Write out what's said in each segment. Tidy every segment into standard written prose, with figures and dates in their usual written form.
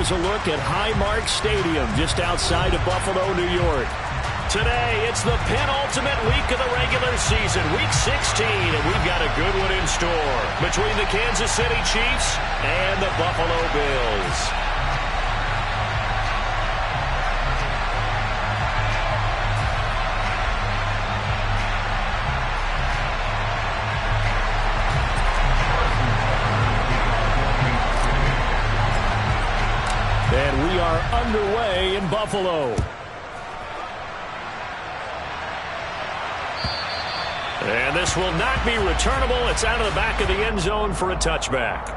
here's a look at Highmark Stadium just outside of Buffalo, New York. Today, it's the penultimate week of the regular season, Week 16, and we've got a good one in store between the Kansas City Chiefs and the Buffalo Bills. And we are underway in Buffalo. And this will not be returnable. It's out of the back of the end zone for a touchback.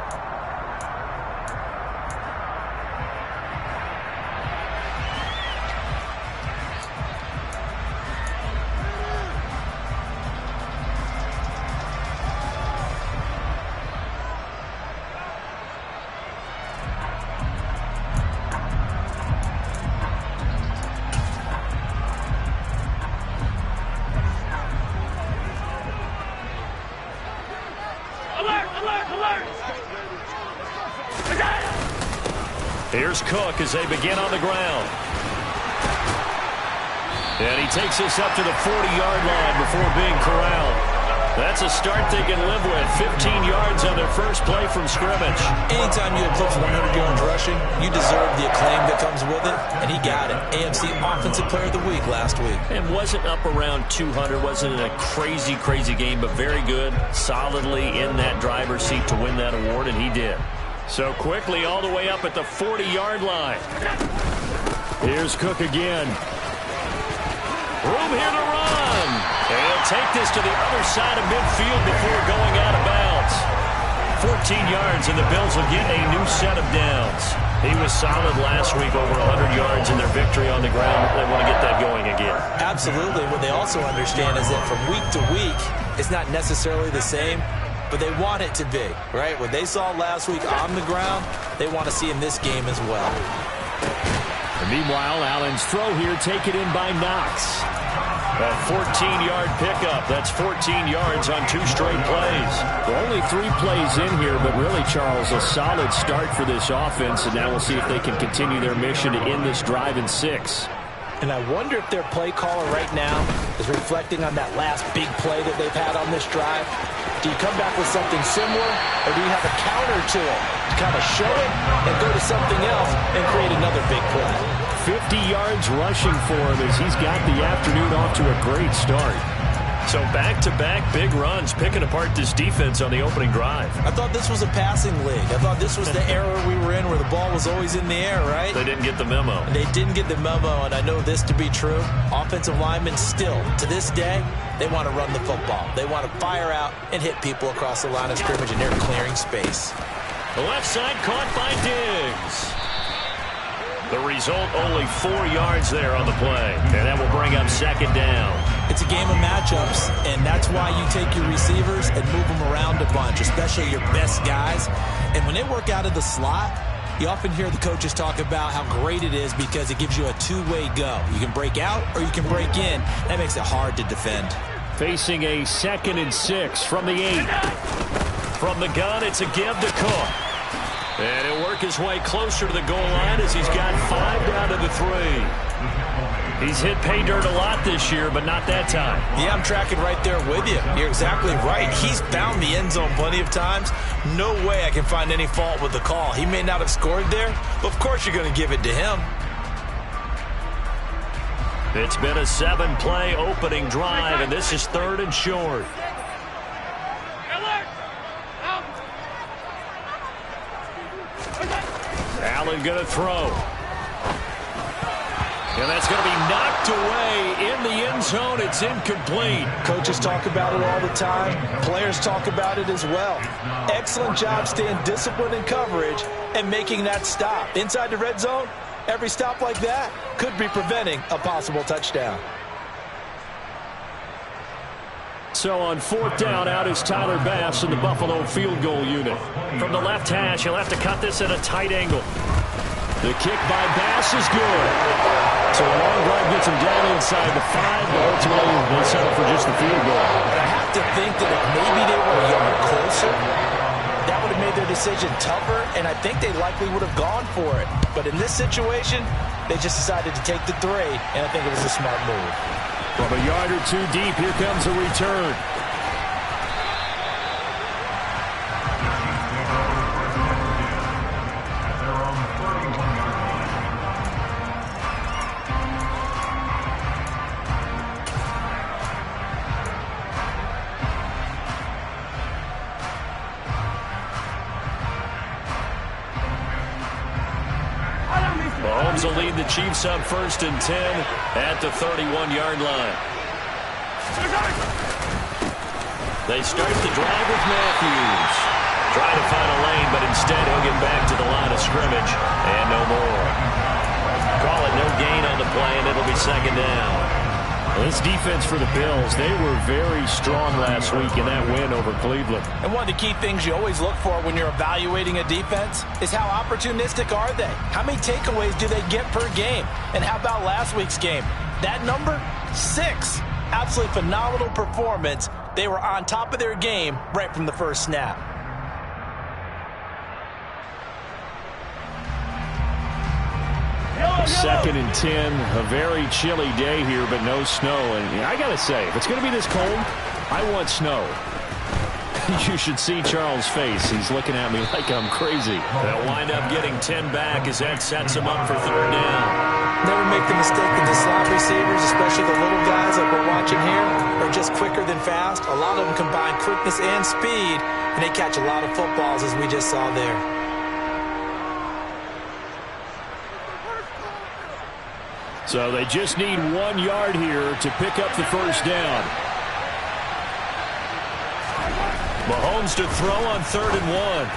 Here's Cook as they begin on the ground. And he takes this up to the 40-yard line before being corralled. That's a start they can live with. 15 yards on their first play from scrimmage. Anytime you eclipse 100 yards rushing, you deserve the acclaim that comes with it, and he got it. AFC Offensive Player of the Week last week. And wasn't up around 200. Wasn't a crazy, crazy game, but very good. Solidly in that driver's seat to win that award, and he did. So quickly all the way up at the 40-yard line. Here's Cook again. Room here to run. And he'll take this to the other side of midfield before going out of bounds. 14 yards, and the Bills will get a new set of downs. He was solid last week, over 100 yards in their victory on the ground. They want to get that going again. Absolutely. What they also understand is that from week to week, it's not necessarily the same, but they want it to be, right? What they saw last week on the ground, they want to see in this game as well. And meanwhile, Allen's throw here taken in by Knox. A 14-yard pickup. That's 14 yards on 2 straight plays. Well, only 3 plays in here, but really, Charles, a solid start for this offense, and now we'll see if they can continue their mission to end this drive in 6. And I wonder if their play caller right now is reflecting on that last big play that they've had on this drive. Do you come back with something similar, or do you have a counter to it to kind of show it and go to something else and create another big play? 50 yards rushing for him as he's got the afternoon off to a great start. So back-to-back big runs, picking apart this defense on the opening drive. I thought this was a passing league. I thought this was the era we were in where the ball was always in the air, right? They didn't get the memo. And they didn't get the memo, and I know this to be true. Offensive linemen still, to this day, they want to run the football. They want to fire out and hit people across the line of scrimmage, and they're clearing space. The left side caught by Diggs. The result, only 4 yards there on the play. And that will bring up second down. It's a game of matchups, and that's why you take your receivers and move them around a bunch, especially your best guys. And when they work out of the slot, you often hear the coaches talk about how great it is because it gives you a two-way go. You can break out or you can break in. That makes it hard to defend. Facing a 2nd and 6 from the 8. From the gun, it's a give to Cook. And he'll work his way closer to the goal line as he's got 5 down to the 3. He's hit pay dirt a lot this year, but not that time. Yeah, I'm tracking right there with you. You're exactly right. He's found the end zone plenty of times. No way I can find any fault with the call. He may not have scored there, but of course you're going to give it to him. It's been a 7-play opening drive, and this is 3rd and short. Allen going to throw. And that's going to be knocked away in the end zone. It's incomplete. Coaches talk about it all the time. Players talk about it as well. Excellent job staying disciplined in coverage and making that stop. Inside the red zone, every stop like that could be preventing a possible touchdown. So on 4th down, out is Tyler Bass in the Buffalo field goal unit. From the left hash, he'll have to cut this at a tight angle. The kick by Bass is good. So a long drive gets him down inside the 5, but ultimately they settle for just the field goal. But I have to think that if maybe they were a yard closer, that would have have made their decision tougher, and I think they likely would have gone for it. But in this situation, they just decided to take the 3, and I think it was a smart move. From a yard or two deep, here comes a return. Mahomes will lead the Chiefs up 1st and 10 at the 31-yard line. They start the drive with Matthews. Trying to find a lane, but instead he'll get back to the line of scrimmage and no more. Call it no gain on the play, and it'll be 2nd down. Well, this defense for the Bills, they were very strong last week in that win over Cleveland. And one of the key things you always look for when you're evaluating a defense is how opportunistic are they? How many takeaways do they get per game? And how about last week's game? That number? 6. Absolutely phenomenal performance. They were on top of their game right from the first snap. Second and 10, a very chilly day here, but no snow. And I got to say, if it's going to be this cold, I want snow. You should see Charles' face. He's looking at me like I'm crazy. They'll wind up getting 10 back as that sets them up for 3rd down. Never make the mistake that the slot receivers, especially the little guys like we're watching here, are just quicker than fast. A lot of them combine quickness and speed, and they catch a lot of footballs, as we just saw there. So they just need 1 yard here to pick up the 1st down. Mahomes to throw on 3rd and 1.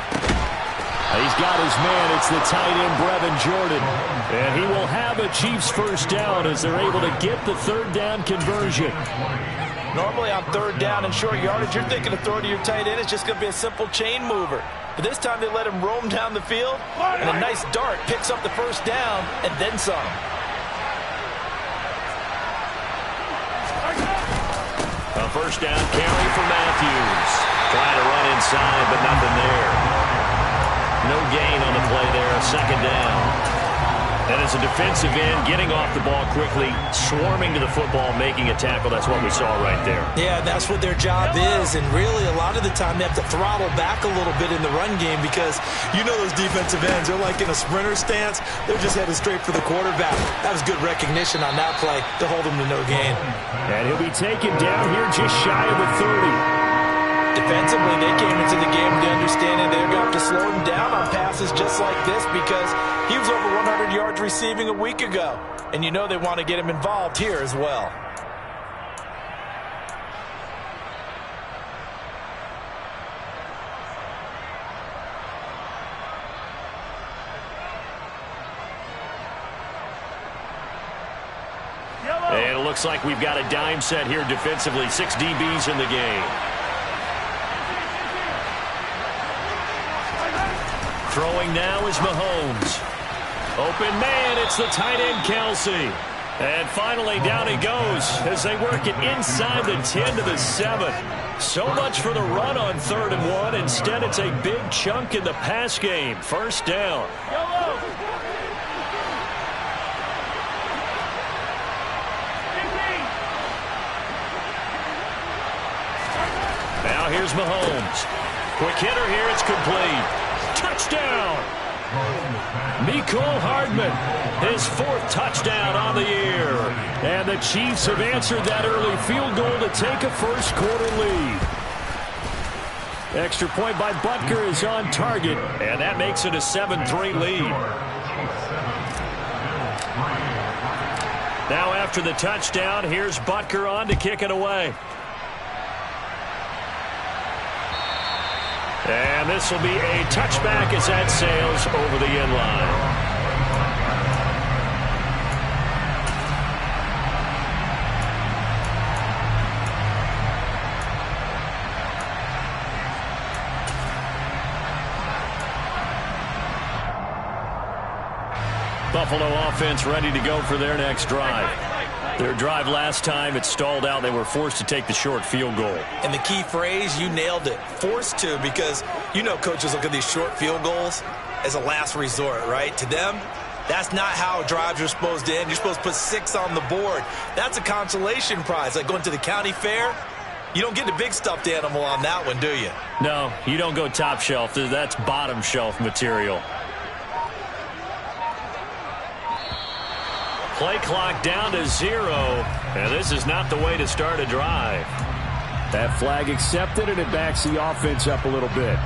He's got his man. It's the tight end, Brevin Jordan. And he will have a Chiefs 1st down as they're able to get the 3rd down conversion. Normally on 3rd down and short yardage, you're thinking of throwing to your tight end. It's just going to be a simple chain mover. But this time they let him roam down the field, and a nice dart picks up the 1st down and then some. A 1st down carry for Matthews. Trying to run inside, but nothing there. No gain on the play there, a 2nd down. And as a defensive end, getting off the ball quickly, swarming to the football, making a tackle, that's what we saw right there. Yeah, that's what their job is, and really a lot of the time they have to throttle back a little bit in the run game because you know those defensive ends, they're like in a sprinter stance. They're just headed straight for the quarterback. That was good recognition on that play to hold him to no gain. And he'll be taken down here just shy of the 30. Defensively, they came into the game with the understanding they're going to have to slow him down on passes just like this because he was over 100 yards receiving a week ago. And you know they want to get him involved here as well. And it looks like we've got a dime set here defensively. 6 DBs in the game. Throwing now is Mahomes. Open man, it's the tight end, Kelsey. And finally, down he goes as they work it inside the 10 to the 7. So much for the run on 3rd and 1. Instead, it's a big chunk in the pass game. 1st down. Now here's Mahomes. Quick hitter here, it's complete. Touchdown! Mecole Hardman, his 4th touchdown on the year. And the Chiefs have answered that early field goal to take a 1st quarter lead. Extra point by Butker is on target, and that makes it a 7-3 lead. Now after the touchdown, here's Butker on to kick it away. And this will be a touchback as that sails over the end line. Buffalo offense ready to go for their next drive. Their drive last time, it stalled out. They were forced to take the short field goal. And the key phrase, you nailed it, forced to, because You know coaches look at these short field goals as a last resort, right? To them, that's not how drives are supposed to end. You're supposed to put 6 on the board. That's a consolation prize. Like going to the county fair, you don't get the big stuffed animal on that one, do you? No, you don't go top shelf. That's bottom shelf material. Play clock down to 0, and this is not the way to start a drive. That flag accepted, and it backs the offense up a little bit.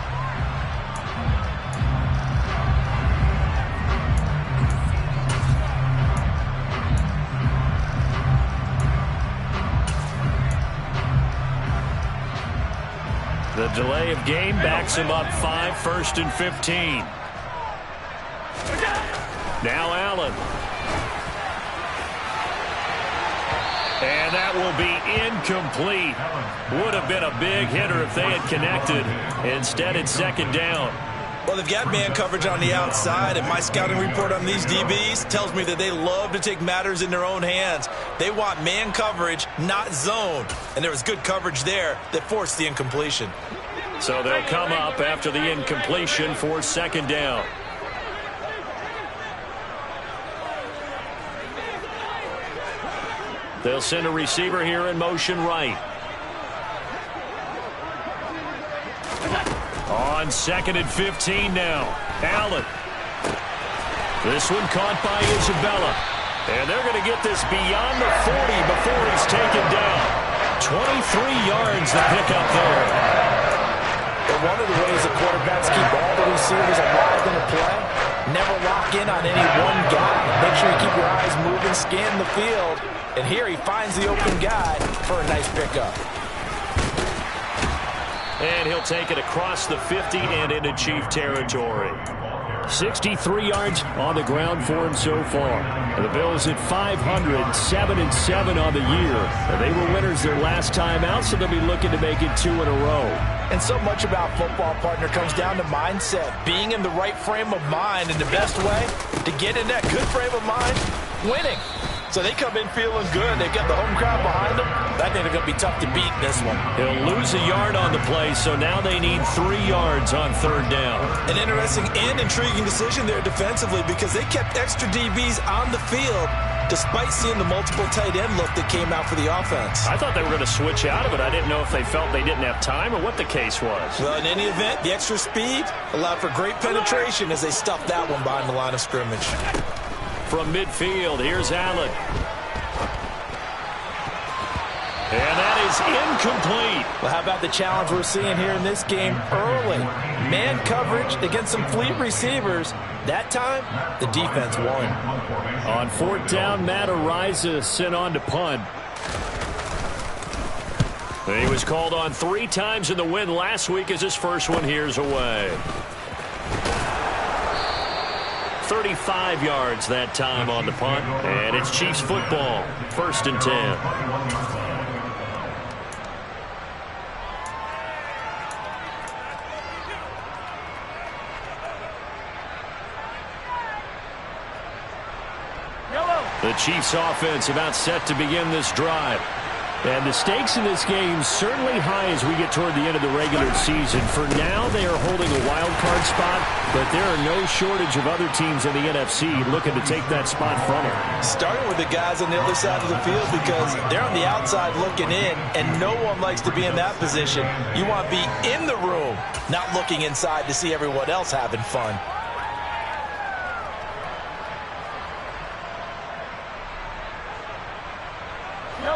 The delay of game backs him up 5, 1st and 15. Now Allen. And that will be incomplete. Would have been a big hitter if they had connected. Instead, it's 2nd down. Well, they've got man coverage on the outside, and my scouting report on these DBs tells me that they love to take matters in their own hands. They want man coverage, not zone. And there was good coverage there that forced the incompletion. So they'll come up after the incompletion for 2nd down. They'll send a receiver here in motion right. On 2nd and 15 now. Allen. This one caught by Isabella. And they're going to get this beyond the 40 before he's taken down. 23 yards to pick up there. But one of the ways the quarterbacks keep all the receivers alive in a play, never lock in on any one guy. Make sure you keep your eyes moving, scan the field. And here he finds the open guy for a nice pickup. And he'll take it across the 50 and into Chief territory. 63 yards on the ground for him so far. The Bills at 500, 7-7 on the year. They were winners their last time out, so they'll be looking to make it 2 in a row. And so much about football, partner, comes down to mindset. Being in the right frame of mind, and the best way to get in that good frame of mind, winning. So they come in feeling good. They've got the home crowd behind them. I think they're going to be tough to beat in this one. He'll lose a yard on the play, so now they need 3 yards on 3rd down. An interesting and intriguing decision there defensively because they kept extra DBs on the field despite seeing the multiple tight end look that came out for the offense. I thought they were going to switch out of it. I didn't know if they felt they didn't have time or what the case was. Well, in any event, the extra speed allowed for great penetration as they stuffed that one behind the line of scrimmage. From midfield, here's Allen. And that is incomplete. Well, how about the challenge we're seeing here in this game early? Man coverage against some fleet receivers. That time, the defense won. On 4th down, Matt Ariza sent on to punt. He was called on 3 times in the win last week as his first one here's away. 35 yards that time on the punt, and it's Chiefs football, 1st and 10. The Chiefs offense about set to begin this drive. And the stakes in this game certainly high as we get toward the end of the regular season. For now, they are holding a wild card spot, but there are no shortage of other teams in the NFC looking to take that spot from them. Starting with the guys on the other side of the field because they're on the outside looking in, and no one likes to be in that position. You want to be in the room, not looking inside to see everyone else having fun.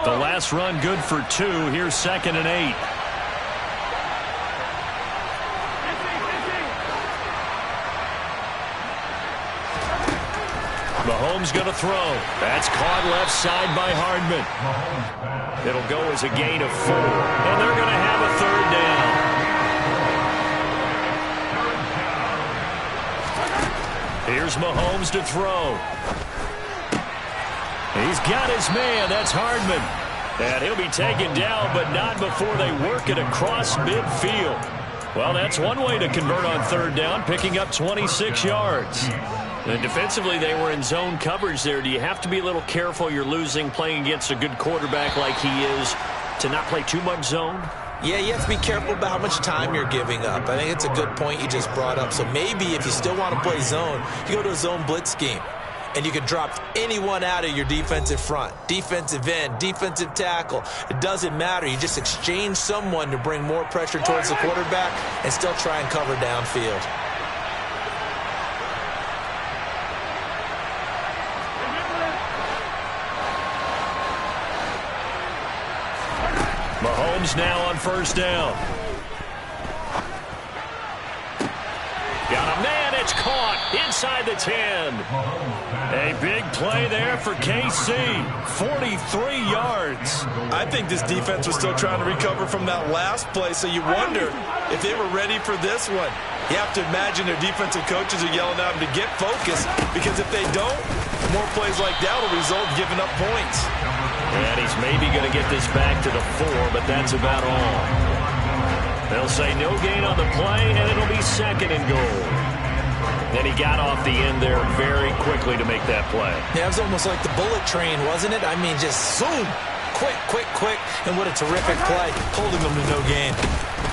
The last run good for 2. Here's 2nd and 8. Mahomes going to throw. That's caught left side by Hardman. It'll go as a gain of 4. And they're going to have a 3rd down. Here's Mahomes to throw. He's got his man. That's Hardman. And he'll be taken down, but not before they work it across midfield. Well, that's one way to convert on 3rd down, picking up 26 yards. And defensively, they were in zone coverage there. Do you have to be a little careful you're losing playing against a good quarterback like he is to not play too much zone? Yeah, you have to be careful about how much time you're giving up. I think it's a good point you just brought up. So maybe if you still want to play zone, you go to a zone blitz scheme. And you can drop anyone out of your defensive front, defensive end, defensive tackle. It doesn't matter. You just exchange someone to bring more pressure towards the quarterback and still try and cover downfield. Mahomes now on first down. Got a man, it's caught inside the 10. A big play there for KC, 43 yards. I think this defense was still trying to recover from that last play, so you wonder if they were ready for this one. You have to imagine their defensive coaches are yelling at them to get focused, because if they don't, more plays like that will result in giving up points. And he's maybe going to get this back to the 4, but that's about all. They'll say no gain on the play, and it'll be second and goal. Then he got off the end there very quickly to make that play. Yeah, it was almost like the bullet train, wasn't it? I mean, just zoom. Quick, quick, quick. And what a terrific play, holding them to no gain.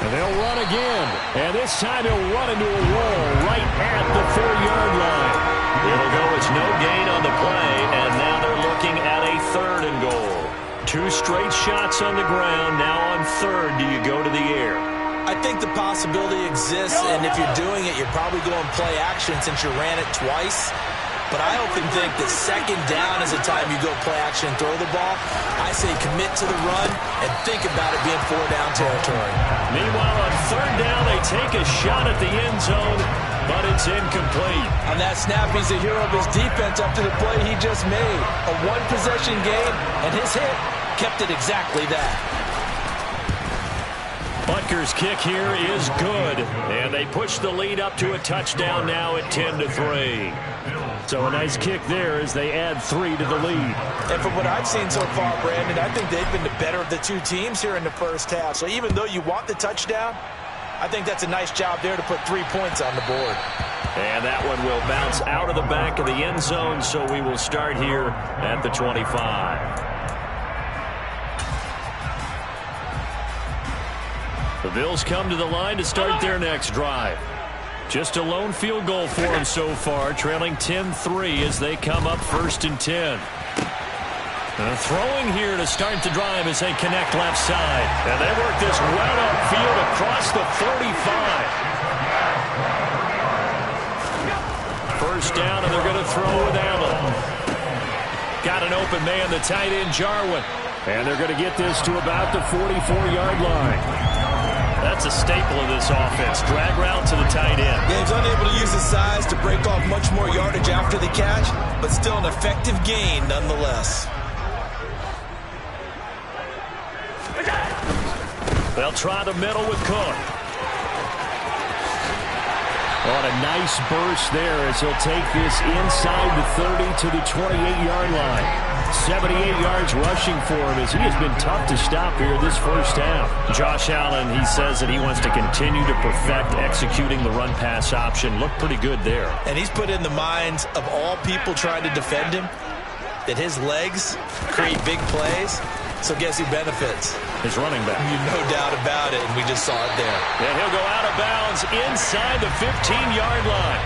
And they'll run again. And this time he'll run into a wall right at the 4-yard line. It'll go, it's no gain on the play, and now they're looking at a third and goal. 2 straight shots on the ground. Now on third, do you go to the air? I think the possibility exists, and if you're doing it, you're probably going play action since you ran it twice. But I often think that second down is the time you go play action and throw the ball. I say commit to the run and think about it being 4-down territory. Meanwhile, on third down, they take a shot at the end zone, but it's incomplete. On that snap, he's the hero of his defense after the play he just made. A one-possession game, and his hit kept it exactly that. Butker's kick here is good, and they push the lead up to a touchdown now at 10-3. So a nice kick there as they add 3 to the lead. And from what I've seen so far, Brandon, I think they've been the better of the two teams here in the first half. So even though you want the touchdown, I think that's a nice job there to put 3 points on the board. And that one will bounce out of the back of the end zone, so we will start here at the 25. The Bills come to the line to start their next drive. Just a lone field goal for them so far, trailing 10-3 as they come up 1st and 10. Throwing here to start the drive as they connect left side. And they work this well upfield across the 45. First down, and they're going to throw with Allen. Got an open man, the tight end, Jarwin. And they're going to get this to about the 44-yard line. That's a staple of this offense. Drag route to the tight end. Yeah, he's unable to use his size to break off much more yardage after the catch, but still an effective gain nonetheless. They'll try the middle with Cook. On a nice burst there as he'll take this inside the 30 to the 28-yard line. 78 yards rushing for him as he has been tough to stop here this first half. Josh Allen, he says that he wants to continue to perfect executing the run-pass option. Looked pretty good there. And he's put in the minds of all people trying to defend him that his legs create big plays. So guess who benefits? His running back. No doubt about it, and we just saw it there. And he'll go out of bounds inside the 15-yard line.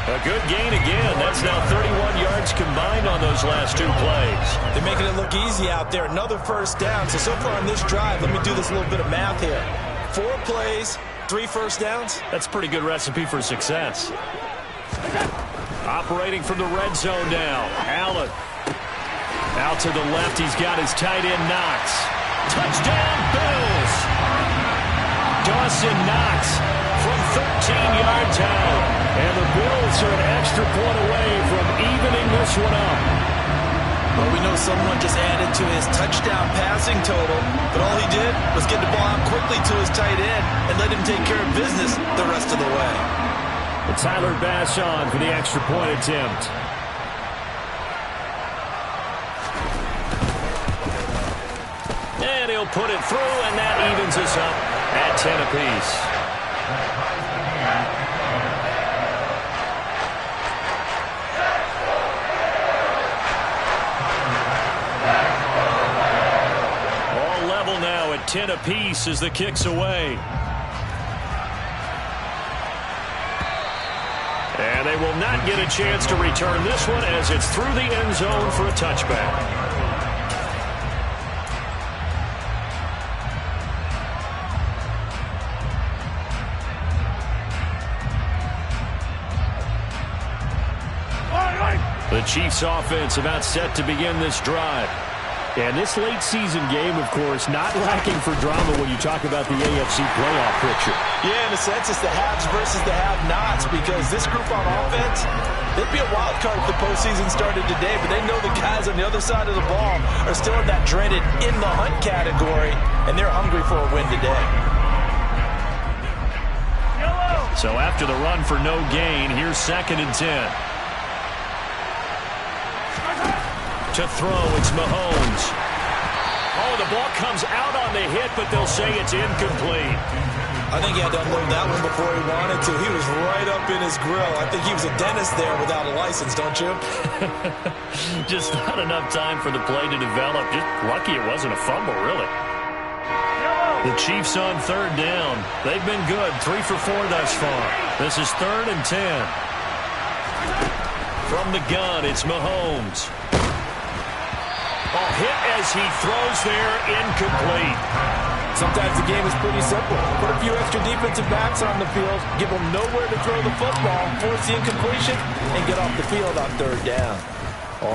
A good gain again. That's now 31 yards combined on those last 2 plays. They're making it look easy out there. Another first down. So far on this drive, let me do this little bit of math here. 4 plays, 3 first downs. That's a pretty good recipe for success. Operating from the red zone now. Allen. Out to the left, he's got his tight end, Knox. Touchdown, Bills! Dawson Knox from 13 yards out. And the Bills are an extra point away from evening this one up. Well, we know someone just added to his touchdown passing total, but all he did was get the ball out quickly to his tight end and let him take care of business the rest of the way. But Tyler Bass on for the extra point attempt. And he'll put it through, and that evens us up at 10 apiece. All level now at 10 apiece as the kick's away. And they will not get a chance to return this one as it's through the end zone for a touchback. The Chiefs offense about set to begin this drive. And this late season game, of course, not lacking for drama when you talk about the AFC playoff picture. Yeah, in a sense, it's the haves versus the have-nots, because this group on offense, they'd be a wild card if the postseason started today, but they know the guys on the other side of the ball are still in that dreaded in-the-hunt category, and they're hungry for a win today. So after the run for no gain, here's 2nd and 10. To throw, it's Mahomes. Oh, the ball comes out on the hit, but they'll say it's incomplete. I think he had to unload that one before he wanted to. He was right up in his grill. I think he was a dentist there without a license, don't you? Just not enough time for the play to develop. Just lucky it wasn't a fumble, really. The Chiefs on 3rd down. They've been good, 3 for 4 thus far. This is 3rd and 10. From the gun, it's Mahomes. Hit as he throws there, incomplete. Sometimes the game is pretty simple. Put a few extra defensive backs on the field, give them nowhere to throw the football, force the incompletion, and get off the field on 3rd down.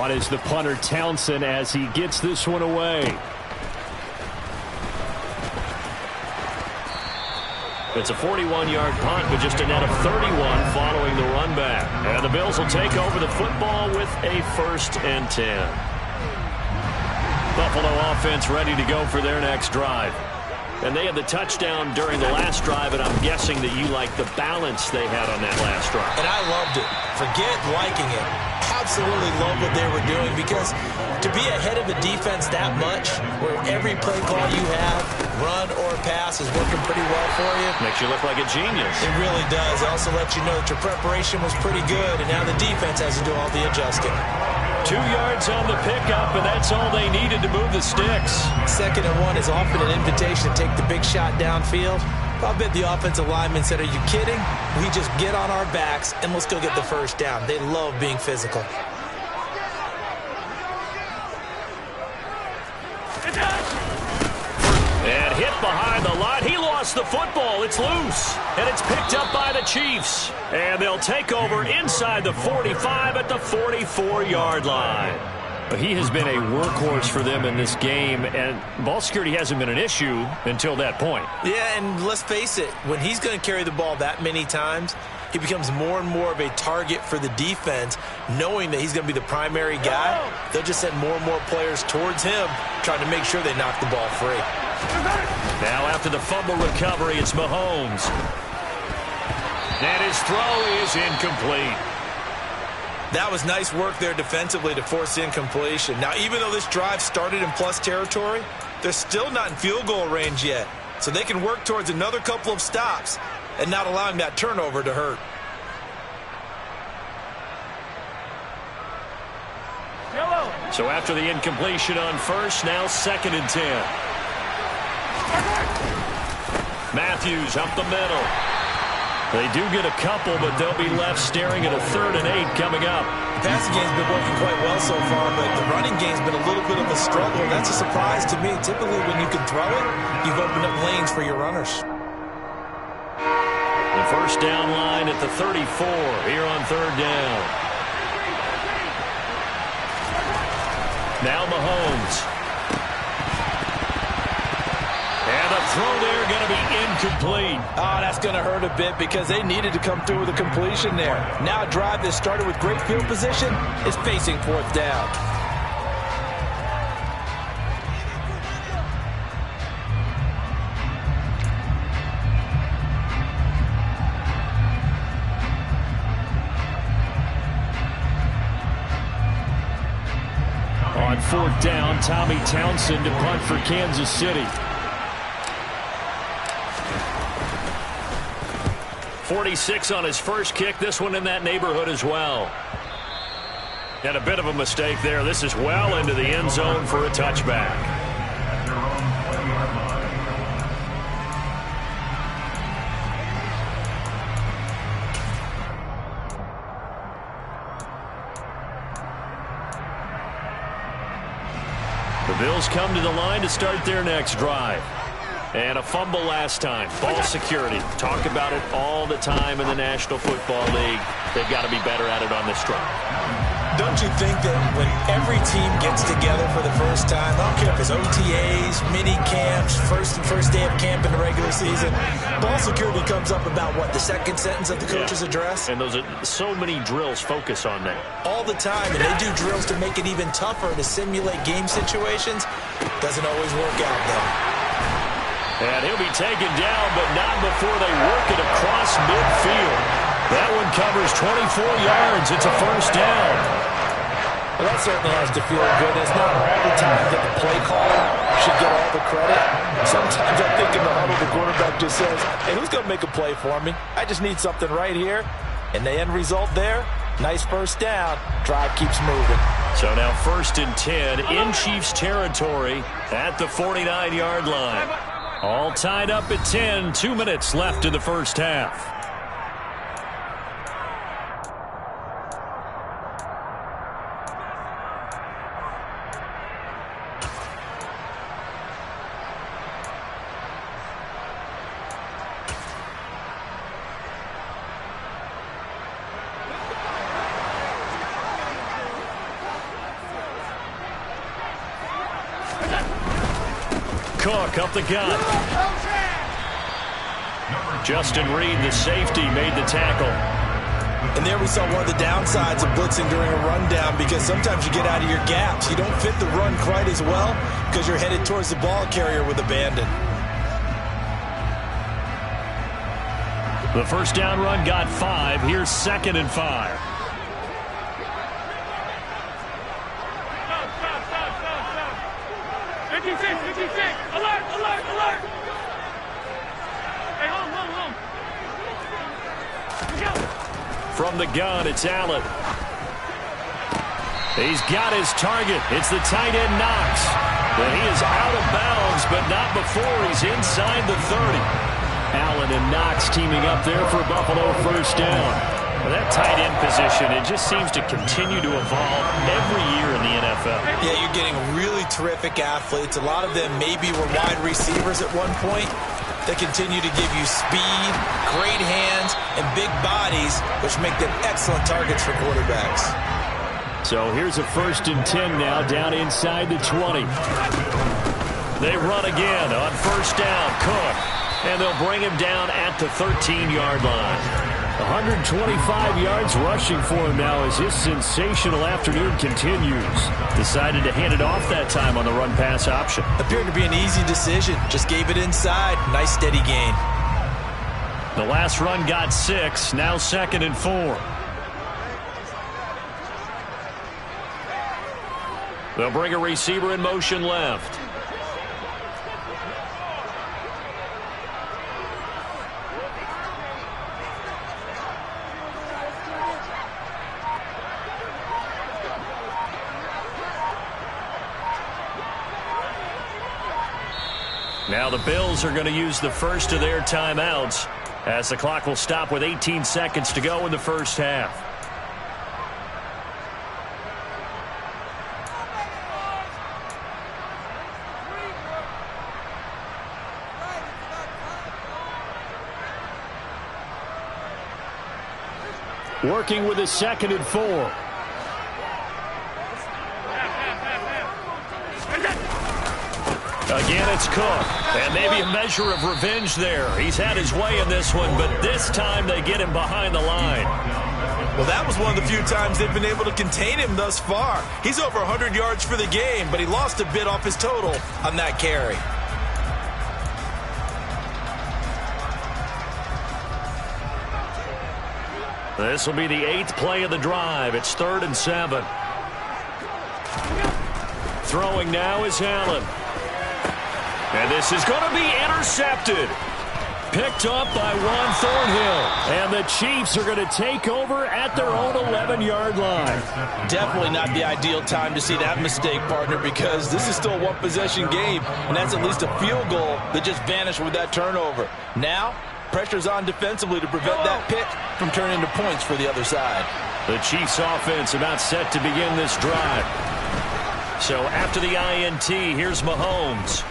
On is the punter Townsend as he gets this one away. It's a 41-yard punt, but just a net of 31 following the run back. And the Bills will take over the football with a 1st and 10. Buffalo offense ready to go for their next drive. And they had the touchdown during the last drive, and I'm guessing that you like the balance they had on that last drive. And I loved it. Forget liking it. Absolutely love what they were doing, because to be ahead of a defense that much, where every play call you have, run or pass, is working pretty well for you. Makes you look like a genius. It really does. It also lets you know that your preparation was pretty good, and now the defense has to do all the adjusting. 2 yards on the pickup, and that's all they needed to move the sticks. 2nd and 1 is often an invitation to take the big shot downfield. I bet the offensive lineman said, "Are you kidding? We just get on our backs and let's go get the 1st down." They love being physical. And hit behind the line. He lost the football. It's loose. And it's picked up by the Chiefs. And they'll take over inside the 45 at the 44-yard line. He has been a workhorse for them in this game, and ball security hasn't been an issue until that point. Yeah, and let's face it, when he's going to carry the ball that many times, he becomes more and more of a target for the defense, knowing that he's going to be the primary guy. They'll just send more and more players towards him, trying to make sure they knock the ball free. Now after the fumble recovery, it's Mahomes. And his throw is incomplete. That was nice work there defensively to force incompletion. Now, even though this drive started in plus territory, they're still not in field goal range yet. So they can work towards another couple of stops and not allowing that turnover to hurt. So after the incompletion on 1st, now 2nd and 10. Matthews up the middle. They do get a couple, but they'll be left staring at a 3rd and 8 coming up. The passing game's been working quite well so far, but the running game's been a little bit of a struggle. That's a surprise to me. Typically, when you can throw it, you've opened up lanes for your runners. The 1st down line at the 34 here on 3rd down. Now Mahomes. And the throw there going to be incomplete. Oh, that's going to hurt a bit because they needed to come through with a completion there. Now a drive that started with great field position is facing 4th down. On 4th down, Tommy Townsend to punt for Kansas City. 46 on his first kick. This one in that neighborhood as well. And a bit of a mistake there. This is well into the end zone for a touchback. The Bills come to the line to start their next drive. And a fumble last time. Ball security. Talk about it all the time in the National Football League. They've got to be better at it on this drive. Don't you think that when every team gets together for the first time, I don't care if it's OTAs, mini camps, first day of camp in the regular season, ball security comes up about, what, the second sentence of the coach's address? And those are so many drills focus on that. All the time, and they do drills to make it even tougher to simulate game situations. Doesn't always work out, though. And he'll be taken down, but not before they work it across midfield. That one covers 24 yards. It's a first down. Well, that certainly has to feel good. It's not all the time that the play caller should get all the credit. Sometimes I think in the huddle, the quarterback just says, hey, who's going to make a play for me? I just need something right here. And the end result there, nice first down. Drive keeps moving. So now 1st and 10 in Chiefs territory at the 49-yard line. All tied up at 10, 2 minutes left in the first half. Cook up the gut. Justin Reed, the safety, made the tackle. And there we saw one of the downsides of blitzing during a rundown, because sometimes you get out of your gaps. You don't fit the run quite as well because you're headed towards the ball carrier with abandon. The first down run got 5. Here's 2nd and 5. From the gun, it's Allen. He's got his target. It's the tight end, Knox. But he is out of bounds, but not before he's inside the 30. Allen and Knox teaming up there for Buffalo first down. Well, that tight end position, it just seems to continue to evolve every year in the NFL. Yeah, you're getting really terrific athletes. A lot of them maybe were wide receivers at one point. They continue to give you speed, great hands, and big bodies, which make them excellent targets for quarterbacks. So here's a 1st and 10 now, down inside the 20. They run again on first down. Cook. And they'll bring him down at the 13-yard line. 125 yards rushing for him now as his sensational afternoon continues. Decided to hand it off that time on the run-pass option. Appeared to be an easy decision. Just gave it inside. Nice steady gain. The last run got 6. Now 2nd and 4. They'll bring a receiver in motion left. Now the Bills are going to use the first of their timeouts as the clock will stop with 18 seconds to go in the first half. Working with a 2nd and 4. Again, it's Cook. And maybe a measure of revenge there. He's had his way in this one, but this time they get him behind the line. Well, that was one of the few times they've been able to contain him thus far. He's over 100 yards for the game, but he lost a bit off his total on that carry. This will be the 8th play of the drive. It's 3rd and 7. Throwing now is Allen. And this is going to be intercepted. Picked up by Juan Thornhill. And the Chiefs are going to take over at their own 11-yard line. Definitely not the ideal time to see that mistake, partner, because this is still a one-possession game, and that's at least a field goal that just vanished with that turnover. Now, pressure's on defensively to prevent that pick from turning into points for the other side. The Chiefs offense about set to begin this drive. So after the INT, here's Mahomes.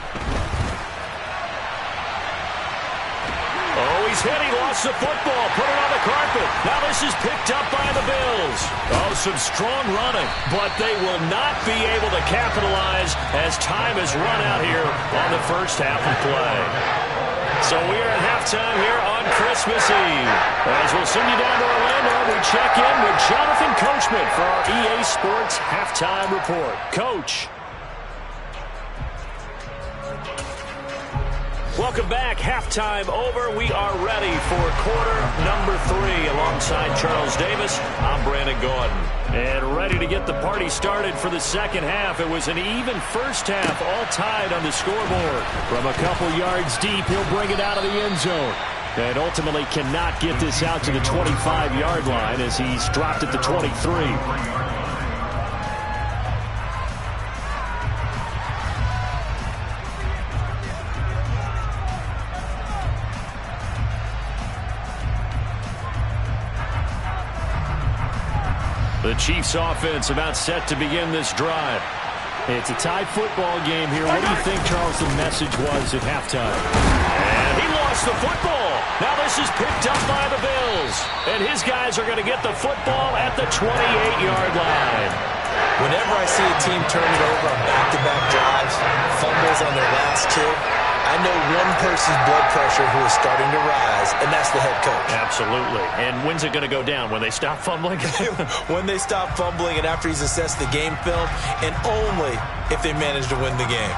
Oh, he's hit. He lost the football. Put it on the carpet. Now this is picked up by the Bills. Oh, some strong running. But they will not be able to capitalize as time has run out here on the first half of play. So we are at halftime here on Christmas Eve. As we'll send you down to Orlando, we check in with Jonathan Coachman for our EA Sports Halftime Report. Coach. Welcome back. Halftime over. We are ready for quarter number 3 alongside Charles Davis. I'm Brandon Gordon. And ready to get the party started for the second half. It was an even first half, all tied on the scoreboard. From a couple yards deep, he'll bring it out of the end zone. And ultimately cannot get this out to the 25-yard line as he's dropped at the 23. The Chiefs offense about set to begin this drive. It's a tied football game here. What do you think, Charles, the message was at halftime? And he lost the football. Now this is picked up by the Bills. And his guys are going to get the football at the 28-yard line. Whenever I see a team turn it over on back-to-back drives, fumbles on their last two, I know one person's blood pressure who is starting to rise, and that's the head coach. Absolutely. And when's it going to go down? When they stop fumbling? When they stop fumbling and after he's assessed the game film, and only if they manage to win the game.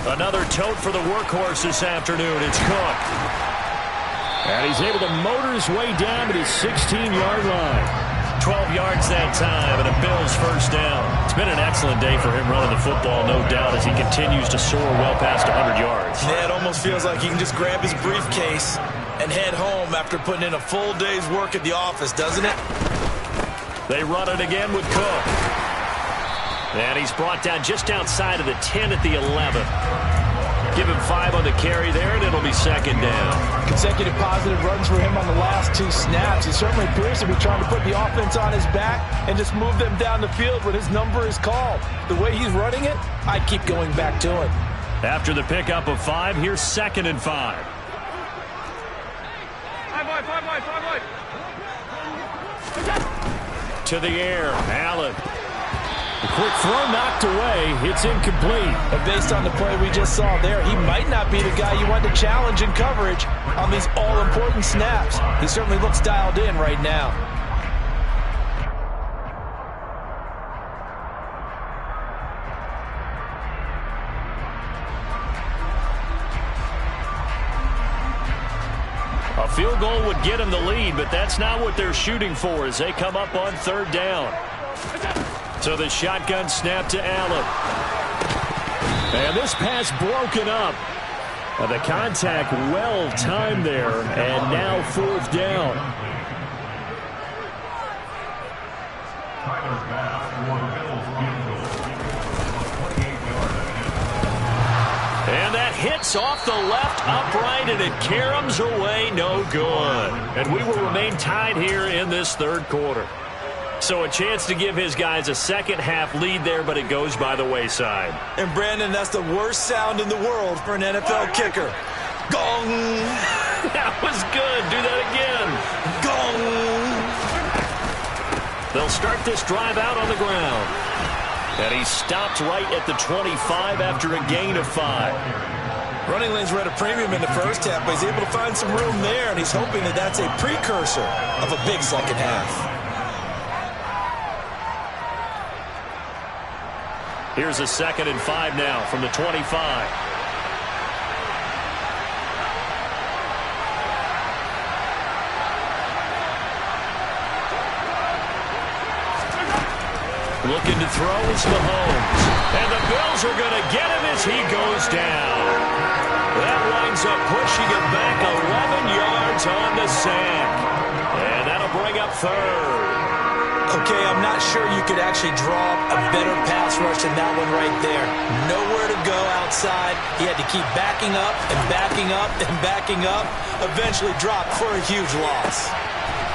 Another tote for the workhorse this afternoon. It's Cook. And he's able to motor his way down to his 16-yard line. 12 yards that time, and a Bills first down. It's been an excellent day for him running the football, no doubt, as he continues to soar well past 100 yards. Yeah, it almost feels like he can just grab his briefcase and head home after putting in a full day's work at the office, doesn't it? They run it again with Cook. And he's brought down just outside of the 10 at the 11. Give him 5 on the carry there, and it'll be second down. Consecutive positive runs for him on the last 2 snaps. He certainly appears to be trying to put the offense on his back and just move them down the field when his number is called. The way he's running it, I keep going back to him. After the pickup of 5, here's second and 5. To the air, Allen. The quick throw knocked away. It's incomplete. But based on the play we just saw there, he might not be the guy you want to challenge in coverage on these all-important snaps. He certainly looks dialed in right now. A field goal would get him the lead, but that's not what they're shooting for as they come up on third down. So the shotgun snap to Allen. And this pass broken up. The contact well timed there, and now fourth down. And that hits off the left upright, and it caroms away no good. And we will remain tied here in this third quarter. So a chance to give his guys a second-half lead there, but it goes by the wayside. And, Brandon, that's the worst sound in the world for an NFL kicker. Gong! That was good. Do that again. Gong! They'll start this drive out on the ground. And he stopped right at the 25 after a gain of 5. Running lanes were at a premium in the first half, but he's able to find some room there, and he's hoping that that's a precursor of a big second half. Here's a second and 5 now from the 25. Looking to throw is Mahomes. And the Bills are going to get him as he goes down. That winds up pushing him back 11 yards on the sack. And that'll bring up third. Okay, I'm not sure you could actually draw a better pass rush than that one right there. Nowhere to go outside. He had to keep backing up and backing up and backing up. Eventually dropped for a huge loss.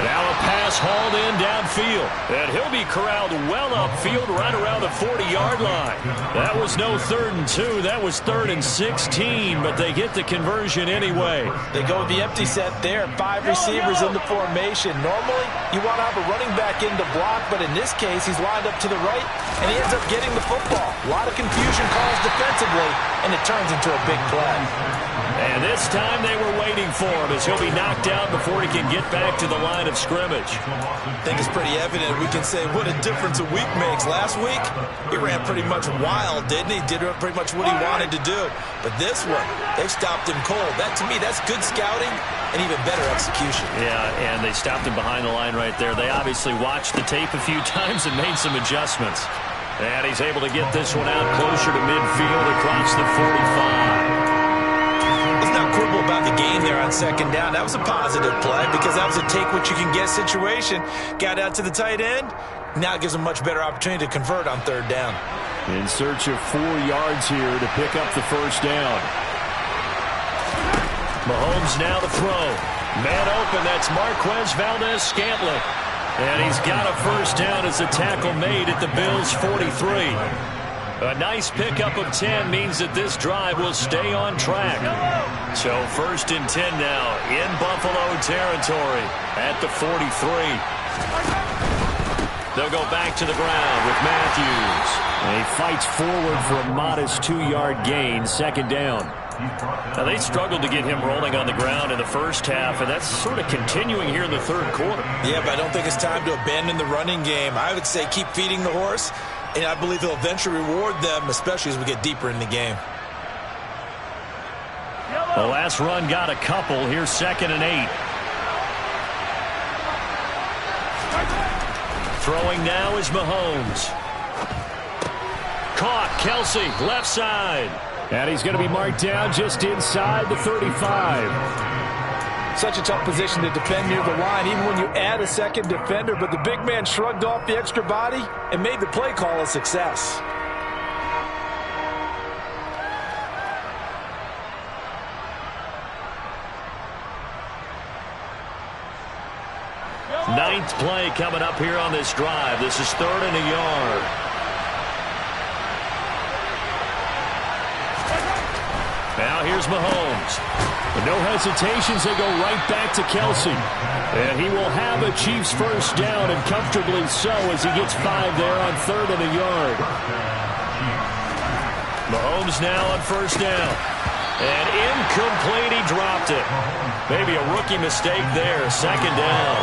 Now a pass hauled in downfield. And he'll be corralled well upfield right around the 40-yard line. That was no 3rd and 2. That was 3rd and 16, but they get the conversion anyway. They go with the empty set there. 5 receivers in the formation. Normally, you want to have a running back in to block, but in this case, he's lined up to the right, and he ends up getting the football. A lot of confusion caused defensively, and it turns into a big play. And this time they were waiting for him as he'll be knocked out before he can get back to the line of scrimmage. I think it's pretty evident. We can say what a difference a week makes. Last week, he ran pretty much wild, didn't he? Did pretty much what he wanted to do. But this one, they stopped him cold. That, to me, that's good scouting and even better execution. Yeah, and they stopped him behind the line right there. They obviously watched the tape a few times and made some adjustments. And he's able to get this one out closer to midfield across the 45. Not quibble about the game there on 2nd down. That was a positive play because that was a take-what-you-can-get situation. Got out to the tight end. Now it gives him a much better opportunity to convert on 3rd down. In search of 4 yards here to pick up the 1st down. Mahomes now to throw. Man open, that's Marquez Valdez-Scantling. And he's got a 1st down as the tackle made at the Bills' 43. A nice pickup of 10 means that this drive will stay on track. So 1st and 10 now in Buffalo territory at the 43. They'll go back to the ground with Matthews. And he fights forward for a modest 2-yard gain, 2nd down. Now they struggled to get him rolling on the ground in the first half, and that's sort of continuing here in the 3rd quarter. Yeah, but I don't think it's time to abandon the running game. I would say keep feeding the horse. And I believe he'll eventually reward them, especially as we get deeper in the game. The last run got a couple. Here's 2nd and 8. Throwing now is Mahomes. Caught. Kelsey, left side. And he's going to be marked down just inside the 35. Such a tough position to defend near the line, even when you add a 2nd defender. But the big man shrugged off the extra body and made the play call a success. Ninth play coming up here on this drive. This is 3rd and a yard. Now here's Mahomes. But no hesitations, they go right back to Kelsey. And he will have a Chiefs 1st down, and comfortably so as he gets 5 there on 3rd and a yard. Mahomes now on 1st down. And incomplete, he dropped it. Maybe a rookie mistake there, 2nd down.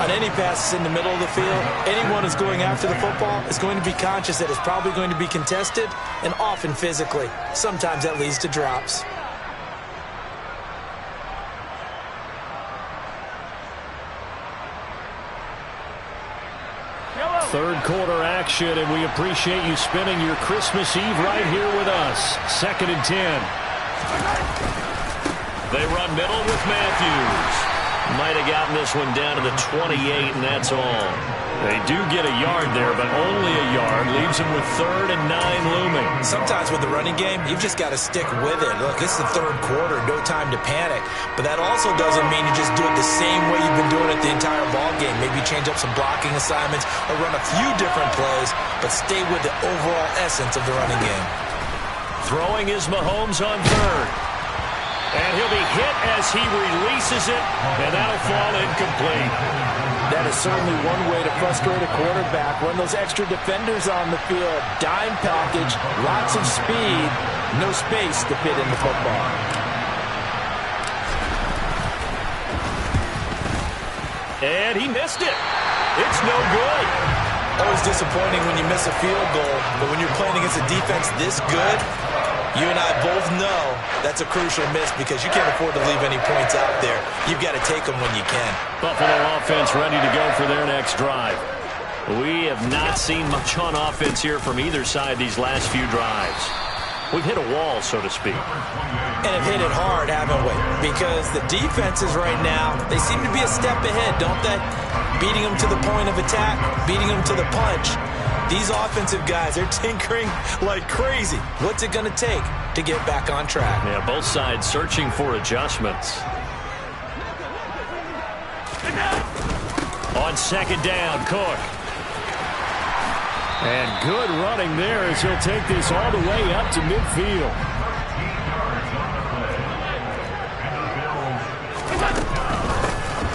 On any passes in the middle of the field, anyone who's going after the football is going to be conscious that it's probably going to be contested, and often physically. Sometimes that leads to drops. 3rd quarter action, and we appreciate you spending your Christmas Eve right here with us. 2nd and 10. They run middle with Matthews. Might have gotten this one down to the 28, and that's all. They do get a yard there, but only a yard. Leaves them with 3rd and 9 looming. Sometimes with the running game, you've just got to stick with it. Look, it's the 3rd quarter, no time to panic. But that also doesn't mean you just do it the same way you've been doing it the entire ball game. Maybe change up some blocking assignments or run a few different plays, but stay with the overall essence of the running game. Throwing is Mahomes on 3rd. And he'll be hit as he releases it, and that'll fall incomplete. That is certainly one way to frustrate a quarterback. Run those extra defenders on the field. Dime package, lots of speed, no space to fit in the football. And he missed it. It's no good. Always disappointing when you miss a field goal, but when you're playing against a defense this good, you and I both know that's a crucial miss because you can't afford to leave any points out there. You've got to take them when you can. Buffalo offense ready to go for their next drive. We have not seen much on offense here from either side these last few drives. We've hit a wall, so to speak. And have hit it hard, haven't we? Because the defenses right now, they seem to be a step ahead, don't they? Beating them to the point of attack, beating them to the punch. These offensive guys, they're tinkering like crazy. What's it going to take to get back on track? Yeah, both sides searching for adjustments. On second down, Cook. And good running there as he'll take this all the way up to midfield.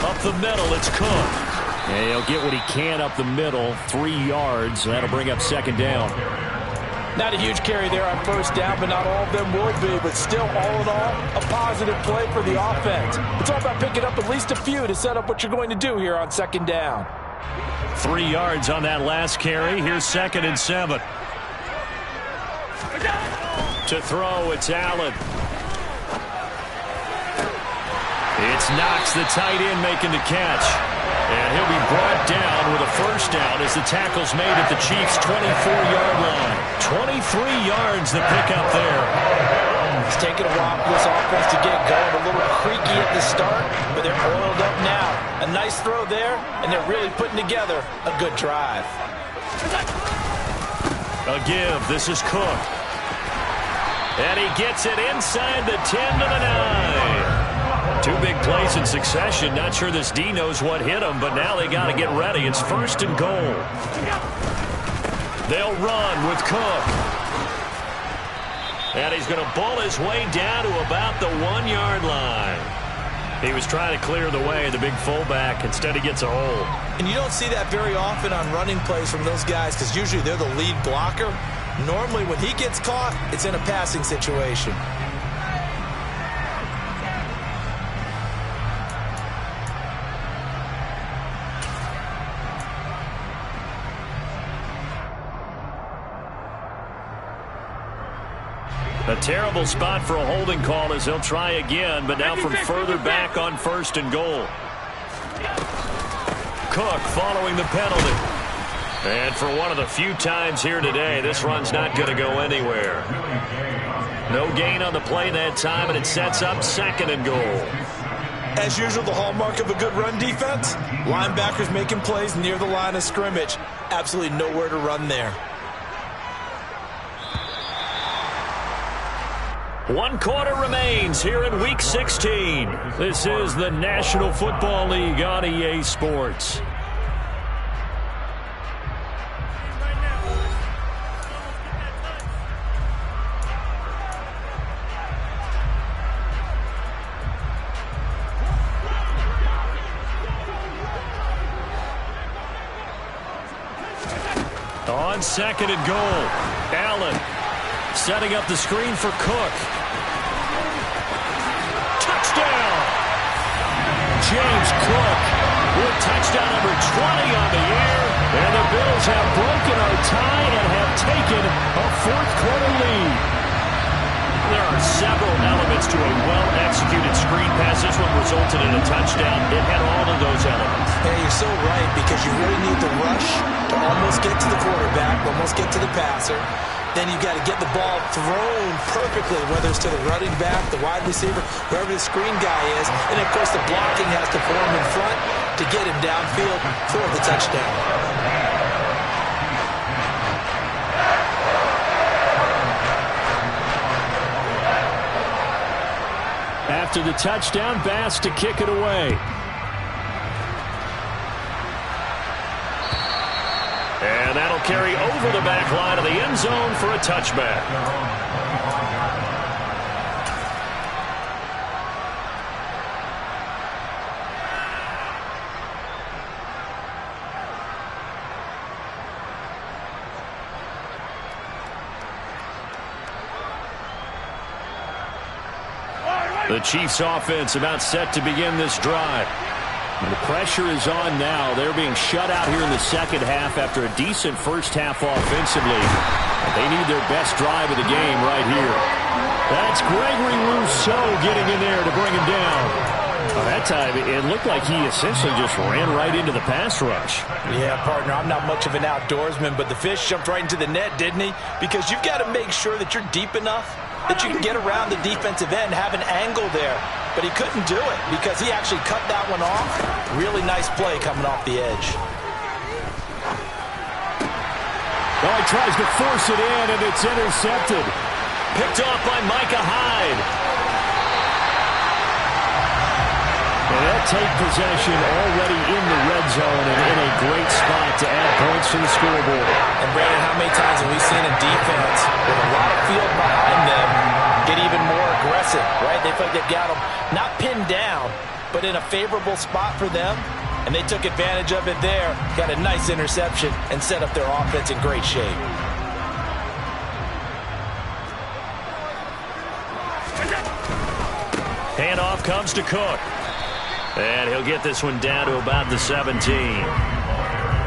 Up the middle, it's Cook. And he'll get what he can up the middle, 3 yards. That'll bring up second down. Not a huge carry there on first down, but not all of them will be. But still, all in all, a positive play for the offense. It's all about picking up at least a few to set up what you're going to do here on second down. 3 yards on that last carry. Here's 2nd and 7. To throw, it's Allen. It's Knox, the tight end, making the catch. And he'll be brought down with a first down as the tackle's made at the Chiefs' 24-yard line. 23 yards the pickup there. It's taken a while for this offense to get going. A little creaky at the start, but they're oiled up now. A nice throw there, and they're really putting together a good drive. A give. This is Cook. And he gets it inside the 10 to the 9. 2 big plays in succession. Not sure this D knows what hit him, but now they got to get ready. It's 1st and goal. They'll run with Cook. And he's going to bull his way down to about the 1-yard line. He was trying to clear the way, the big fullback. Instead, he gets a hole. And you don't see that very often on running plays from those guys because usually they're the lead blocker. Normally, when he gets caught, it's in a passing situation. A terrible spot for a holding call as he'll try again, but now from further back on 1st and goal. Cook following the penalty. And for one of the few times here today, this run's not going to go anywhere. No gain on the play that time, and it sets up 2nd and goal. As usual, the hallmark of a good run defense, linebackers making plays near the line of scrimmage. Absolutely nowhere to run there. 1 quarter remains here in Week 16. This is the National Football League on EA Sports. On 2nd and goal, Allen setting up the screen for Cook. Touchdown! James Cook with touchdown number 20 on the year. And the Bills have broken our tie and have taken a 4th quarter lead. There are several elements to a well-executed screen pass. This one resulted in a touchdown. It had all of those elements. Yeah, you're so right because you really need the rush to almost get to the quarterback, almost get to the passer. Then you've got to get the ball thrown perfectly, whether it's to the running back, the wide receiver, wherever the screen guy is. And, of course, the blocking has to form in front to get him downfield for the touchdown. After the touchdown, Bass to kick it away. And that'll carry over the back line of the end zone for a touchback. The Chiefs offense about set to begin this drive. And the pressure is on now. They're being shut out here in the second half after a decent first half offensively. They need their best drive of the game right here. That's Gregory Rousseau getting in there to bring him down. Well, that time, it looked like he essentially just ran right into the pass rush. Yeah, partner, I'm not much of an outdoorsman, but the fish jumped right into the net, didn't he? Because you've got to make sure that you're deep enough that you can get around the defensive end, have an angle there. But he couldn't do it because he actually cut that one off. Really nice play coming off the edge. Well, he tries to force it in, and it's intercepted. Picked off by Micah Hyde. And they'll take possession already in the red zone and in a great spot to add points to the scoreboard. And, Brandon, how many times have we seen a defense with a lot of field behind them get even more aggressive, right? They feel like they've got them not pinned down, but in a favorable spot for them. And they took advantage of it there, got a nice interception, and set up their offense in great shape. Handoff comes to Cook. And he'll get this one down to about the 17.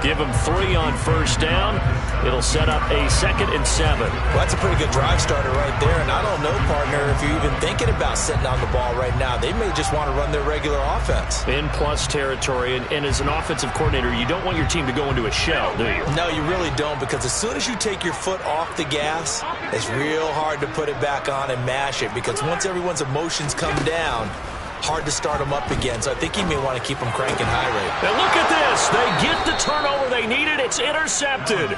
Give him 3 on first down. It'll set up a 2nd and 7. Well, that's a pretty good drive starter right there. And I don't know, partner, if you're even thinking about sitting on the ball right now. They may just want to run their regular offense. In plus territory. And as an offensive coordinator, you don't want your team to go into a shell, do you? No, you really don't, because as soon as you take your foot off the gas, it's real hard to put it back on and mash it, because once everyone's emotions come down, hard to start them up again. So I think he may want to keep them cranking high rate. And look at this. They get the turnover they needed. It's intercepted.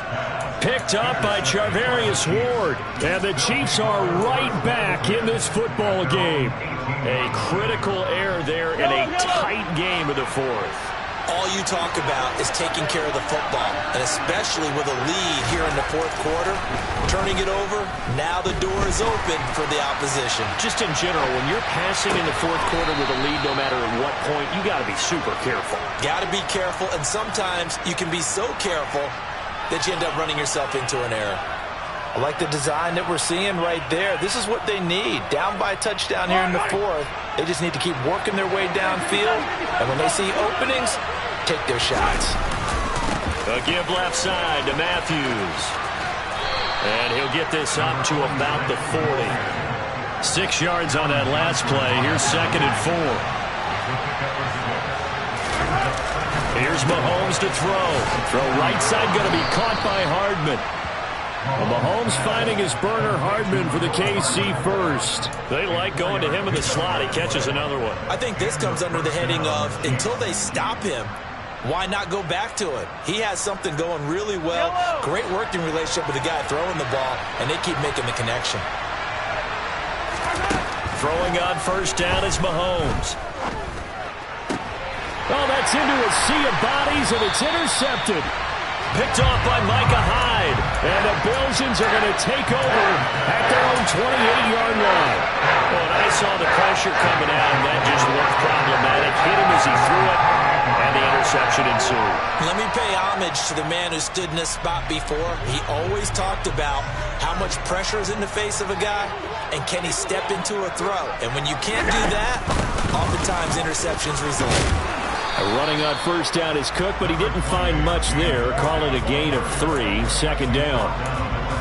Picked up by Charvarius Ward. And the Chiefs are right back in this football game. A critical error there in a tight game of the 4th. All you talk about is taking care of the football, and especially with a lead here in the 4th quarter, turning it over, now the door is open for the opposition. Just in general, when you're passing in the 4th quarter with a lead, no matter at what point, you got to be super careful. Got to be careful, and sometimes you can be so careful that you end up running yourself into an error. I like the design that we're seeing right there. This is what they need. Down by a touchdown here in the 4th. They just need to keep working their way downfield. And when they see openings, take their shots. A give left side to Matthews. And he'll get this up to about the 40. 6 yards on that last play. Here's 2nd and 4. Here's Mahomes to throw. Throw right side going to be caught by Hardman. Well, Mahomes finding his burner Hardman for the KC first. They like going to him in the slot. He catches another one. I think this comes under the heading of, until they stop him, why not go back to it? He has something going really well. Great working relationship with the guy throwing the ball, and they keep making the connection. Throwing on first down is Mahomes. Oh, that's into a sea of bodies, and it's intercepted. Picked off by Micah Hyde. And the Belgians are going to take over at their own 28-yard line. Well, and I saw the pressure coming out, and that just looked problematic. Hit him as he threw it, and the interception ensued. Let me pay homage to the man who stood in this spot before. He always talked about how much pressure is in the face of a guy, and can he step into a throw. And when you can't do that, oftentimes interceptions result. Running on first down is Cook, but he didn't find much there. Call it a gain of 3, 2nd down.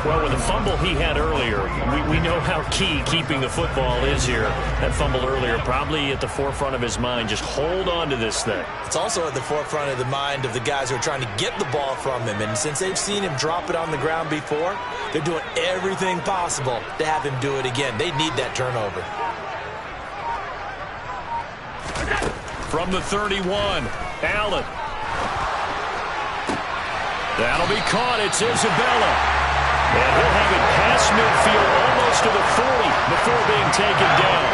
Well, with the fumble he had earlier, we know how key keeping the football is here. That fumble earlier probably at the forefront of his mind. Just hold on to this thing. It's also at the forefront of the mind of the guys who are trying to get the ball from him. And since they've seen him drop it on the ground before, they're doing everything possible to have him do it again. They need that turnover. From the 31, Allen. That'll be caught. It's Isabella. And he'll have it past midfield almost to the 40 before being taken down.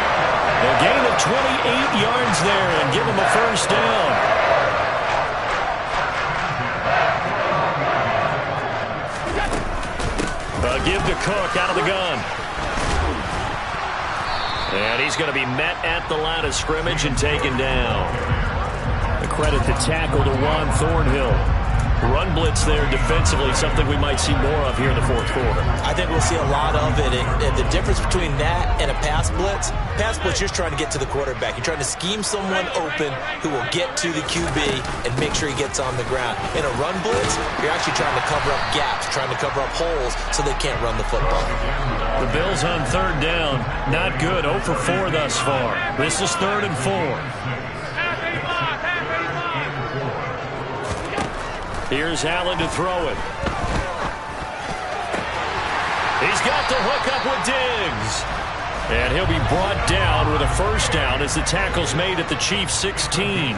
A gain of 28 yards there and give him a first down. A give to Cook out of the gun. And he's going to be met at the line of scrimmage and taken down. The credit to tackle to Juan Thornhill. Run blitz there defensively, something we might see more of here in the fourth quarter. I think we'll see a lot of it. And the difference between that and a pass blitz, you're just trying to get to the quarterback. You're trying to scheme someone open who will get to the QB and make sure he gets on the ground. In a run blitz, you're actually trying to cover up gaps, trying to cover up holes so they can't run the football. The Bills on third down. Not good. 0 for 4 thus far. This is 3rd and 4. Here's Allen to throw it. He's got the hook up with Diggs. And he'll be brought down with a first down as the tackle's made at the Chiefs' 16.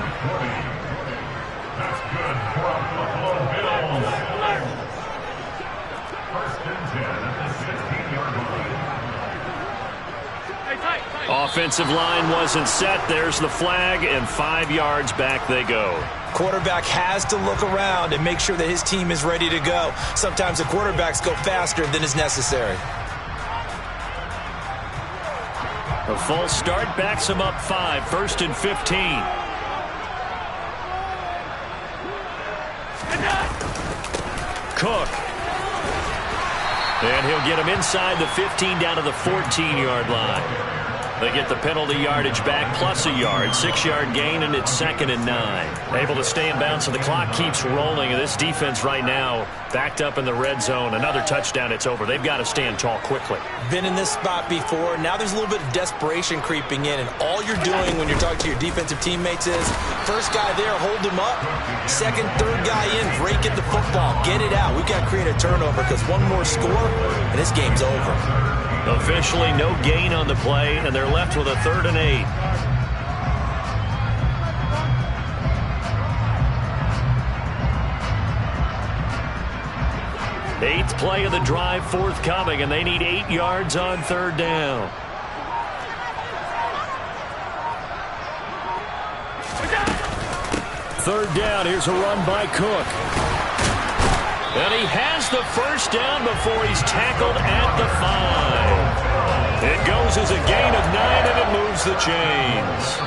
Offensive line wasn't set. There's the flag, and 5 yards back they go. Quarterback has to look around and make sure that his team is ready to go. Sometimes the quarterbacks go faster than is necessary. A false start backs him up 5. 1st and 15. Cook. And he'll get him inside the 15 down to the 14-yard line. They get the penalty yardage back plus a yard. 6-yard gain, and it's 2nd and 9. Able to stay in bounds, so the clock keeps rolling. And this defense right now backed up in the red zone. Another touchdown, it's over. They've got to stand tall quickly. Been in this spot before. Now there's a little bit of desperation creeping in. And all you're doing when you're talking to your defensive teammates is, first guy there, hold him up. Second, third guy in, break at the football. Get it out. We've got to create a turnover because one more score, and this game's over. Officially no gain on the play, and they're left with a 3rd and 8. Eighth play of the drive forthcoming, and they need 8 yards on 3rd down. Third down, here's a run by Cook. And he has the first down before he's tackled at the 5. It goes as a gain of 9, and it moves the chains.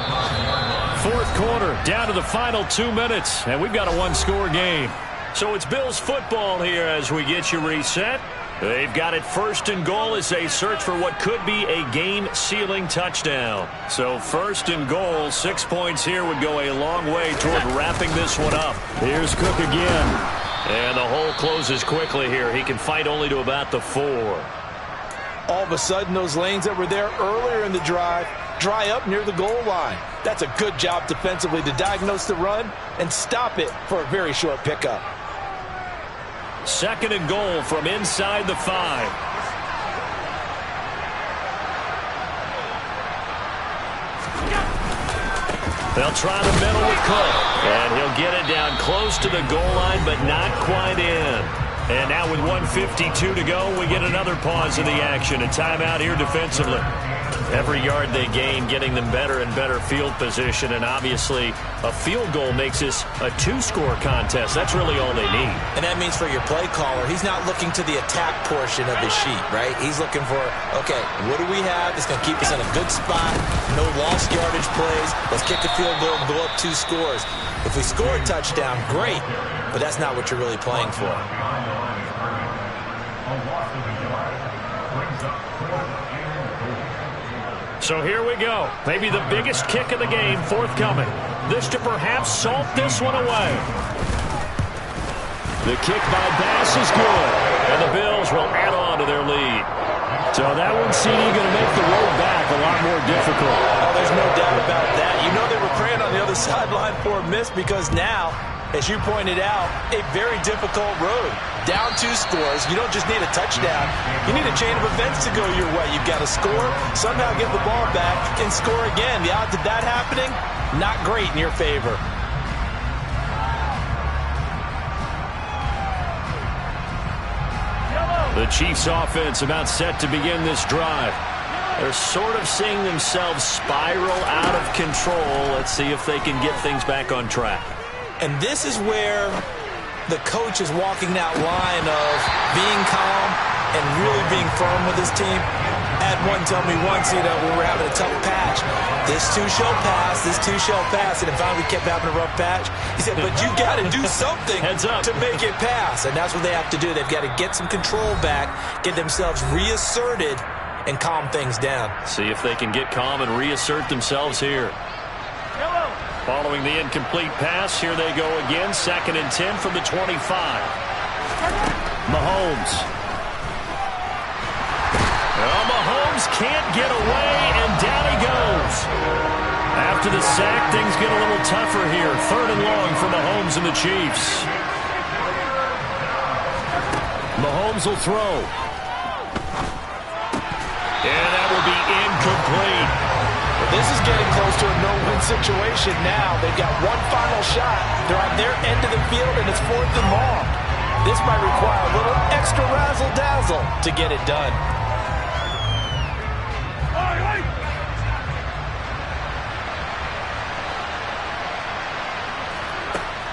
Fourth quarter, down to the final 2 minutes, and we've got a 1-score game. So it's Bills football here as we get you reset. They've got it 1st and goal as they search for what could be a game-sealing touchdown. So 1st and goal, 6 points here would go a long way toward wrapping this one up. Here's Cook again. And the hole closes quickly here. He can fight only to about the 4. All of a sudden, those lanes that were there earlier in the drive dry up near the goal line. That's a good job defensively to diagnose the run and stop it for a very short pickup. 2nd and goal from inside the 5. They'll try the middle with Cook. And he'll get it down close to the goal line, but not quite in. And now with 1:52 to go, we get another pause in the action. A timeout here defensively. Every yard they gain, getting them better and better field position. And obviously, a field goal makes this a 2-score contest. That's really all they need. And that means for your play caller, he's not looking to the attack portion of his sheet, right? He's looking for, okay, what do we have that's going to keep us in a good spot? No lost yardage plays. Let's kick a field goal and go up 2 scores. If we score a touchdown, great. But that's not what you're really playing for. So here we go. Maybe the biggest kick of the game forthcoming. This to perhaps salt this one away. The kick by Bass is good. And the Bills will add on to their lead. So that one, CD, going to make the road back a lot more difficult. Oh, there's no doubt about that. You know they were praying on the other sideline for a miss because now, as you pointed out, a very difficult road. Down 2 scores. You don't just need a touchdown. You need a chain of events to go your way. You've got to score, somehow get the ball back, and score again. The odds of that happening, not great in your favor. The Chiefs offense about set to begin this drive. They're sort of seeing themselves spiral out of control. Let's see if they can get things back on track. And this is where the coach is walking that line of being calm and really being firm with his team. had one tell me once, we were having a tough patch. This too shall pass, this too shall pass. And finally we kept having a rough patch. He said, but you got to do something to make it pass. And that's what they have to do. They've got to get some control back, get themselves reasserted, and calm things down. See if they can get calm and reassert themselves here. Following the incomplete pass, here they go again. 2nd and 10 from the 25. Mahomes. Well, Mahomes can't get away, and down he goes. After the sack, things get a little tougher here. 3rd and long for Mahomes and the Chiefs. Mahomes will throw. And that will be incomplete. Well, this is getting close to a no-win situation now. They've got one final shot. They're on their end of the field, and it's 4th and long. This might require a little extra razzle-dazzle to get it done.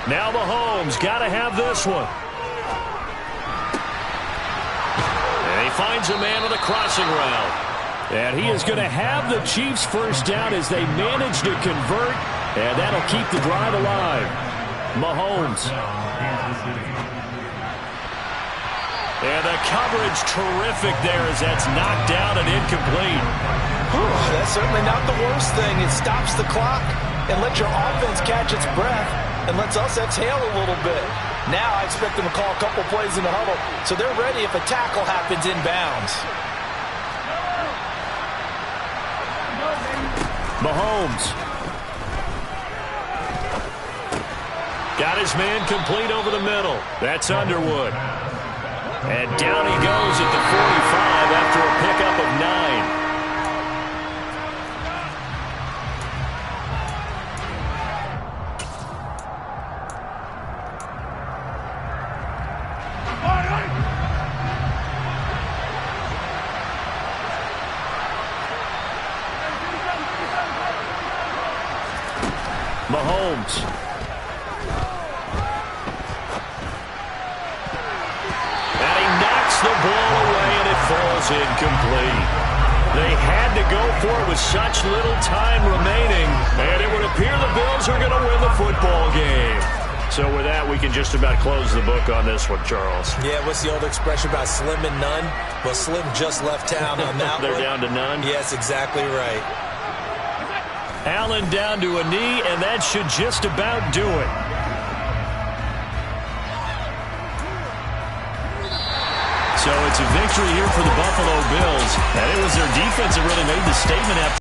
Now Mahomes got to have this one. And he finds a man with a crossing route. And he is going to have the Chiefs first down as they manage to convert. And that'll keep the drive alive. Mahomes. And the coverage terrific there as that's knocked down and incomplete. Whew, that's certainly not the worst thing. It stops the clock and lets your offense catch its breath and lets us exhale a little bit. Now I expect them to call a couple plays in the huddle so they're ready if a tackle happens inbounds. Mahomes. Got his man complete over the middle. That's Underwood. And down he goes at the 45 after a pickup of 9. Mahomes. And he knocks the ball away, and it falls incomplete. They had to go for it with such little time remaining, and it would appear the Bills are going to win the football game. So with that, we can just about close the book on this one, Charles. Yeah, what's the old expression about slim and none? Well, Slim just left town on that They're one. down to none? Yes, exactly right. Allen down to a knee, and that should just about do it. So it's a victory here for the Buffalo Bills, and it was their defense that really made the statement after